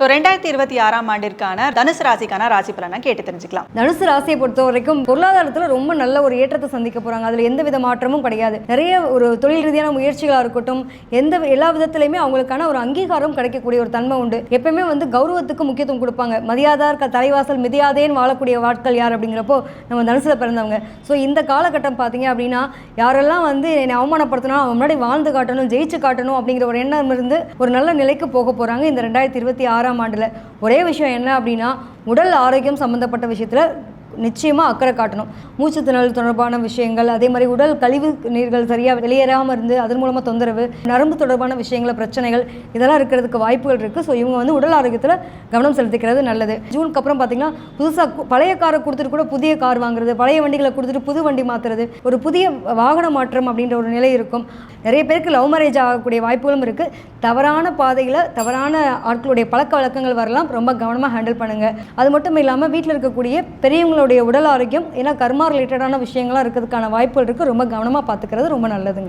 So 2026ஆம் ஆண்டிற்கான தனுசு ராசிக்கான ராசி பலனை கேட்டு தெரிஞ்சுக்கலாம். தனுசு ராசியை பொறுத்த வரைக்கும் பொருளாதாரத்தில் ரொம்ப நல்ல ஒரு ஏற்றத்தை சந்திக்க போகிறாங்க. அதில் எந்த வித மாற்றமும் கிடையாது. நிறைய ஒரு தொழில் ரீதியான முயற்சிகளாக இருக்கட்டும், எல்லா விதத்துலையுமே அவங்களுக்கான ஒரு அங்கீகாரம் கிடைக்கக்கூடிய ஒரு தன்மை உண்டு. எப்பயுமே கௌரவத்துக்கு முக்கியத்துவம் கொடுப்பாங்க. மதியாதார் தலைவாசல் மிதியாதேன்னு வாழக்கூடிய வாட்கள் யார் அப்படிங்கிறப்போ நம்ம தனுசில் பிறந்தவங்க. ஸோ இந்த காலகட்டம் பார்த்தீங்க அப்படின்னா, யாரெல்லாம் என்னை அவமானப்படுத்தணும், அவன் முன்னாடி வாழ்ந்து காட்டணும், ஜெயிச்சு காட்டணும் அப்படிங்கிற ஒரு எண்ணம் இருந்து ஒரு நல்ல நிலைக்கு போக போகிறாங்க இந்த 2026ஆம் ஆண்டில். ஒரே விஷயம் என்ன அப்படின்னா, உடல் ஆரோக்கியம் சம்மந்தப்பட்ட விஷயத்தில் நிச்சயமாக அக்கறை காட்டணும். மூச்சு திணறல் தொடர்பான விஷயங்கள், அதே மாதிரி உடல் கழிவு நீர்கள் சரியாக வெளியேறாமல் இருந்து அதன் மூலமாக தொந்தரவு, நரம்பு தொடர்பான விஷயங்கள், பிரச்சனைகள் இதெல்லாம் இருக்கிறதுக்கு வாய்ப்புகள் இருக்குது. ஸோ இவங்க உடல் ஆரோக்கியத்தில் கவனம் செலுத்திக்கிறது நல்லது. ஜூனுக்கு அப்புறம் பார்த்திங்கன்னா, புதுசாக பழைய காரை கொடுத்துட்டு கூட புதிய கார் வாங்குறது, பழைய வண்டிகளை கொடுத்துட்டு புது வண்டி மாற்றுறது, ஒரு புதிய வாகன மாற்றம் அப்படின்ற ஒரு நிலை இருக்கும். நிறைய பேருக்கு லவ் மேரேஜ் ஆகக்கூடிய வாய்ப்புகளும் இருக்குது. தவறான பாதையில் தவறான ஆட்களுடைய பழக்க வழக்கங்கள் வரலாம். ரொம்ப கவனமாக ஹேண்டில் பண்ணுங்கள். அது மட்டும் இல்லாமல் வீட்டில் இருக்கக்கூடிய பெரியவங்களோட உடல் ஆரோக்கியம், ஏன்னா கர்மா ரிலேட்டடான விஷயங்களாக இருக்கிறதுக்கான வாய்ப்புகள் இருக்குது. ரொம்ப கவனமாக பார்த்துக்கிறது ரொம்ப நல்லதுங்க.